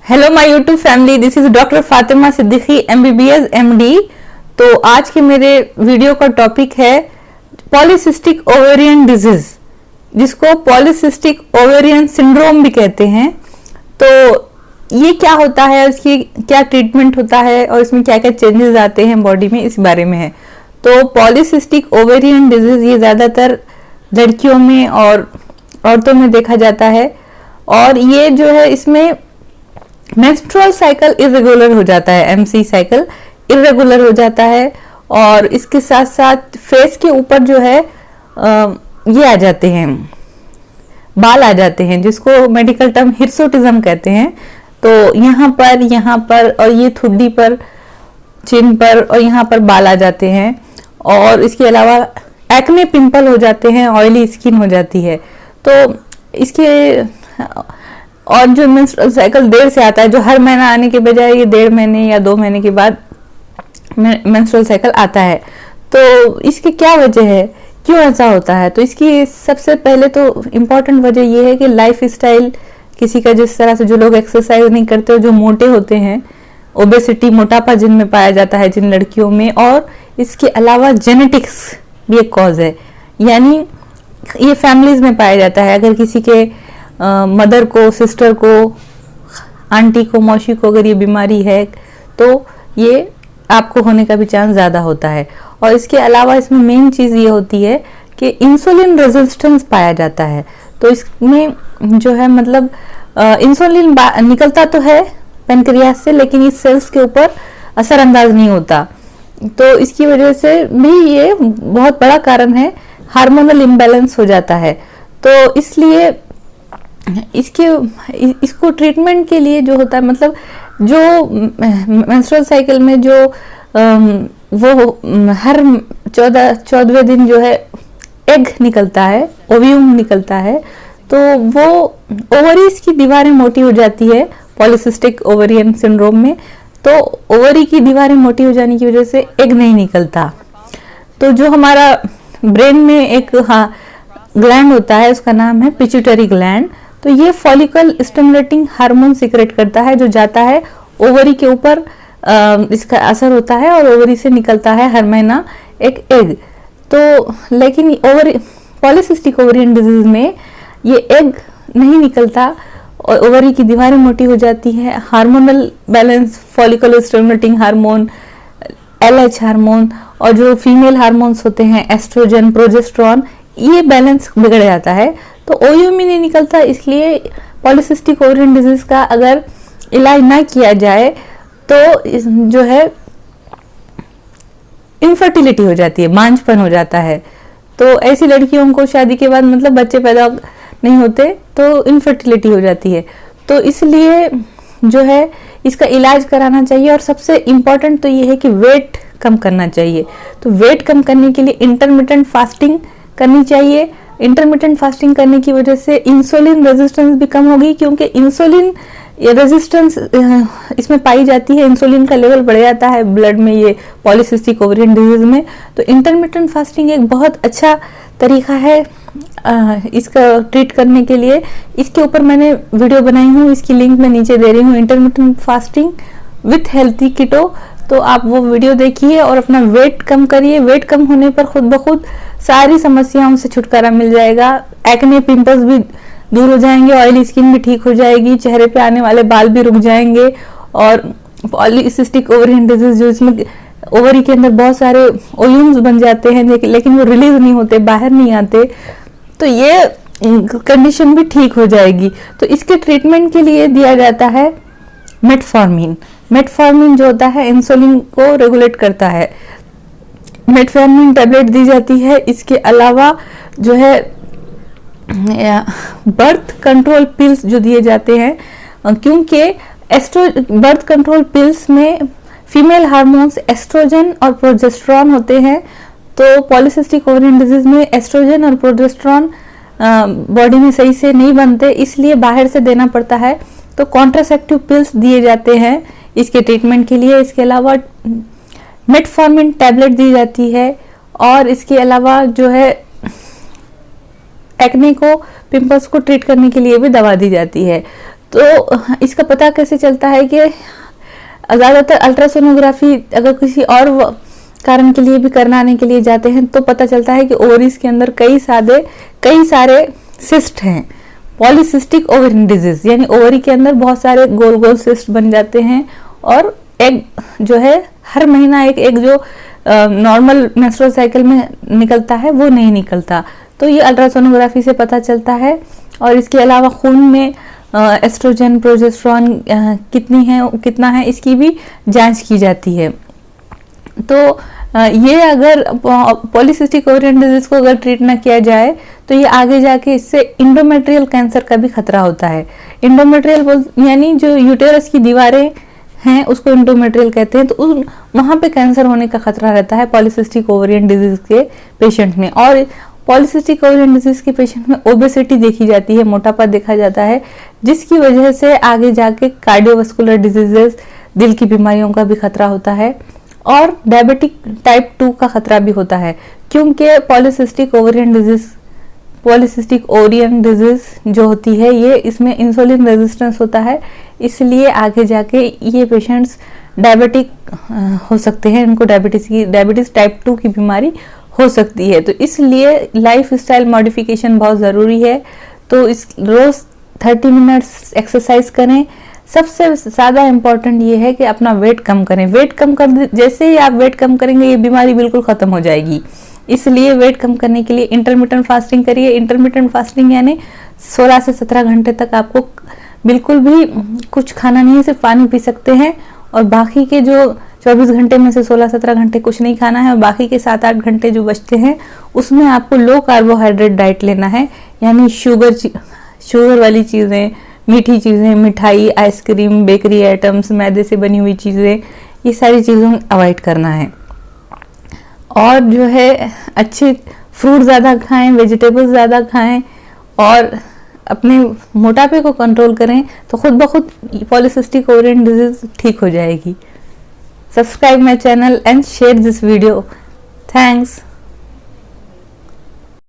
Hello my YouTube family, this is doctor Fatima Siddiqui MBBS MD. तो आज के मेरे वीडियो का टॉपिक है पॉलीसिस्टिक ओवेरियन डिजीज, जिसको पॉलीसिस्टिक ओवेरियन सिंड्रोम भी कहते हैं। तो ये क्या होता है, उसकी क्या ट्रीटमेंट होता है और इसमें क्या क्या चेंजेस आते हैं बॉडी में, इस बारे में है। तो पॉलीसिस्टिक ओवेरियन डिजीज ये ज्यादातर लड़कियों में और औरतों में देखा जाता है, और ये जो है इसमें मेंस्ट्रुअल साइकिल इरेगुलर हो जाता है, एमसी साइकिल इरेगुलर हो जाता है। और इसके साथ साथ फेस के ऊपर जो है ये आ जाते हैं, बाल आ जाते हैं, जिसको मेडिकल टर्म हिर्सुटिज्म कहते हैं। तो यहाँ पर और ये ठुड्डी पर, चिन पर और यहाँ पर बाल आ जाते हैं। और इसके अलावा एक्ने पिंपल हो जाते हैं, ऑयली स्किन हो जाती है। तो इसके और जो मेंस्ट्रुअल साइकिल देर से आता है, जो हर महीना आने के बजाय ये 1.5 महीने या 2 महीने के बाद मेंस्ट्रुअल साइकिल आता है। तो इसकी क्या वजह है, क्यों ऐसा होता है? तो इसकी सबसे पहले तो इम्पोर्टेंट वजह ये है कि लाइफ स्टाइल किसी का, जिस तरह से जो लोग एक्सरसाइज नहीं करते और जो मोटे होते हैं, ओबेसिटी, मोटापा जिनमें पाया जाता है जिन लड़कियों में। और इसके अलावा जेनेटिक्स भी एक कॉज है, यानी ये फैमिलीज में पाया जाता है। अगर किसी के मदर को, सिस्टर को, आंटी को, मौसी को अगर ये बीमारी है तो ये आपको होने का भी चांस ज़्यादा होता है। और इसके अलावा इसमें मेन चीज़ ये होती है कि इंसुलिन रेजिस्टेंस पाया जाता है। तो इसमें जो है मतलब इंसुलिन निकलता तो है पेनक्रियास से, लेकिन इस सेल्स के ऊपर असरअंदाज नहीं होता। तो इसकी वजह से भी ये बहुत बड़ा कारण है, हार्मोनल इम्बैलेंस हो जाता है। तो इसलिए इसको ट्रीटमेंट के लिए जो होता है, मतलब जो मेंस्ट्रुअल साइकिल में जो वो हर 14वें दिन जो है एग निकलता है, ओव्यूम निकलता है, तो वो ओवरीज की दीवारें मोटी हो जाती है पॉलीसिस्टिक ओवेरियन सिंड्रोम में। तो ओवरी की दीवारें मोटी हो जाने की वजह से एग नहीं निकलता। तो जो हमारा ब्रेन में एक ग्लैंड होता है, उसका नाम है पिट्यूटरी ग्लैंड। तो ये फॉलिकल स्टिमुलेटिंग हार्मोन सीक्रेट करता है, जो जाता है ओवरी के ऊपर, इसका असर होता है और ओवरी से निकलता है हर महीना एक एग। तो लेकिन पॉलीसिस्टिक ओवेरियन डिजीज में ये एग नहीं निकलता और ओवरी की दीवारें मोटी हो जाती है। Hormonal balance, follicle stimulating hormone, LH hormone और जो फीमेल हार्मोन्स होते हैं एस्ट्रोजन, प्रोजेस्टेरॉन, ये बैलेंस बिगड़ जाता है। तो ओव्यूम ही नहीं निकलता। इसलिए पॉलीसिस्टिक ओवेरियन डिजीज का अगर इलाज ना किया जाए तो जो है इनफर्टिलिटी हो जाती है, बांझपन हो जाता है। तो ऐसी लड़कियों को शादी के बाद मतलब बच्चे पैदा नहीं होते, तो इनफर्टिलिटी हो जाती है। तो इसलिए जो है इसका इलाज कराना चाहिए। और सबसे इम्पोर्टेंट तो ये है कि वेट कम करना चाहिए। तो वेट कम करने के लिए इंटरमिटेंट फास्टिंग करनी चाहिए। इंटरमिटेंट फास्टिंग करने की वजह से इंसुलिन रेजिस्टेंस भी कम होगी, क्योंकि इंसुलिन रेजिस्टेंस इसमें पाई जाती है, इंसुलिन का लेवल बढ़ जाता है ब्लड में ये पॉलीसिस्टिक ओवेरियन डिजीज में। तो इंटरमिटेंट फास्टिंग एक बहुत अच्छा तरीका है इसका ट्रीट करने के लिए। इसके ऊपर मैंने वीडियो बनाई हूँ, इसकी लिंक मैं नीचे दे रही हूँ, इंटरमिटेंट फास्टिंग विथ हेल्थी कीटो। तो आप वो वीडियो देखिए और अपना वेट कम करिए। वेट कम होने पर खुद ब खुद सारी समस्याओं से छुटकारा मिल जाएगा। एक्ने पिंपल्स भी दूर हो जाएंगे, ऑयली स्किन भी ठीक हो जाएगी, चेहरे पे आने वाले बाल भी रुक जाएंगे। और पॉलीसिस्टिक ओवेरियन डिजीज, जो इसमें ओवरी के अंदर बहुत सारे ओव्यूम्स बन जाते हैं लेकिन वो रिलीज नहीं होते, बाहर नहीं आते, तो ये कंडीशन भी ठीक हो जाएगी। तो इसके ट्रीटमेंट के लिए दिया जाता है मेटफॉर्मिन। मेटफॉर्मिन जो होता है इंसुलिन को रेगुलेट करता है, मेटफॉर्मिन टैबलेट दी जाती है। इसके अलावा जो है बर्थ कंट्रोल पिल्स जो दिए जाते हैं, क्योंकि बर्थ कंट्रोल पिल्स में फीमेल हार्मोन्स एस्ट्रोजन और प्रोजेस्टेरॉन होते हैं। तो पॉलीसिस्टिक ओवेरियन डिजीज में एस्ट्रोजन और प्रोजेस्टेरॉन बॉडी में सही से नहीं बनते, इसलिए बाहर से देना पड़ता है। तो कॉन्ट्रासेप्टिव पिल्स दिए जाते हैं इसके ट्रीटमेंट के लिए। इसके अलावा मेटफॉर्मिन टैबलेट दी जाती है, और इसके अलावा जो है एक्ने को, पिंपल्स को ट्रीट करने के लिए भी दवा दी जाती है। तो इसका पता कैसे चलता है कि ज़्यादातर अल्ट्रासोनोग्राफी अगर किसी और कारण के लिए भी कराने के लिए जाते हैं तो पता चलता है कि ओवरीज के अंदर कई सारे सिस्ट हैं। पॉलीसिस्टिक ओवेरियन डिजीज यानी ओवरी के अंदर बहुत सारे गोल गोल सिस्ट बन जाते हैं और एग जो है हर महीना एक जो नॉर्मल मेंस्ट्रुअल साइकिल में निकलता है वो नहीं निकलता। तो ये अल्ट्रासोनोग्राफी से पता चलता है। और इसके अलावा खून में एस्ट्रोजन प्रोजेस्टेरॉन कितना है इसकी भी जांच की जाती है। तो ये अगर पॉलीसिस्टिक ओवेरियन डिजीज को अगर ट्रीट ना किया जाए तो ये आगे जाके इससे इंडोमेट्रियल कैंसर का भी खतरा होता है। इंडोमेट्रियल यानी जो यूटेरस की दीवारें हैं उसको इंडोमेट्रियल कहते हैं। तो वहां पे कैंसर होने का खतरा रहता है पॉलीसिस्टिक ओवेरियन डिजीज के पेशेंट में। और पॉलीसिस्टिक ओवेरियन डिजीज के पेशेंट में ओबेसिटी देखी जाती है, मोटापा देखा जाता है, जिसकी वजह से आगे जाके कार्डियोवास्कुलर डिजीजेस, दिल की बीमारियों का भी खतरा होता है और डायबिटिक टाइप 2 का खतरा भी होता है। क्योंकि पॉलीसिस्टिक ओवेरियन डिजीज जो होती है ये इसमें इंसुलिन रेजिस्टेंस होता है, इसलिए आगे जाके ये पेशेंट्स डायबिटिक हो सकते हैं, इनको डायबिटीज टाइप 2 की बीमारी हो सकती है। तो इसलिए लाइफ स्टाइल मॉडिफिकेशन बहुत ज़रूरी है। तो इस रोज़ 30 मिनट्स एक्सरसाइज करें। सबसे ज़्यादा इम्पोर्टेंट ये है कि अपना वेट कम करें। वेट कम कर जैसे ही आप वेट कम करेंगे ये बीमारी बिल्कुल ख़त्म हो जाएगी। इसलिए वेट कम करने के लिए इंटरमिटेंट फास्टिंग करिए। इंटरमिटेंट फास्टिंग यानी 16 से 17 घंटे तक आपको बिल्कुल भी कुछ खाना नहीं है, सिर्फ पानी पी सकते हैं और बाकी के जो 24 घंटे में से 16-17 घंटे कुछ नहीं खाना है और बाकी के 7-8 घंटे जो बचते हैं उसमें आपको लो कार्बोहाइड्रेट डाइट लेना है। यानी शुगर वाली चीज़ें, मीठी चीज़ें, मिठाई, आइसक्रीम, बेकरी आइटम्स, मैदे से बनी हुई चीज़ें, ये सारी चीज़ों अवॉइड करना है। और जो है अच्छे फ्रूट ज़्यादा खाएं, वेजिटेबल्स ज़्यादा खाएं और अपने मोटापे को कंट्रोल करें तो खुद ब खुद पॉलीसिस्टिक ओवेरियन डिजीज ठीक हो जाएगी। Subscribe my channel and share this video. Thanks.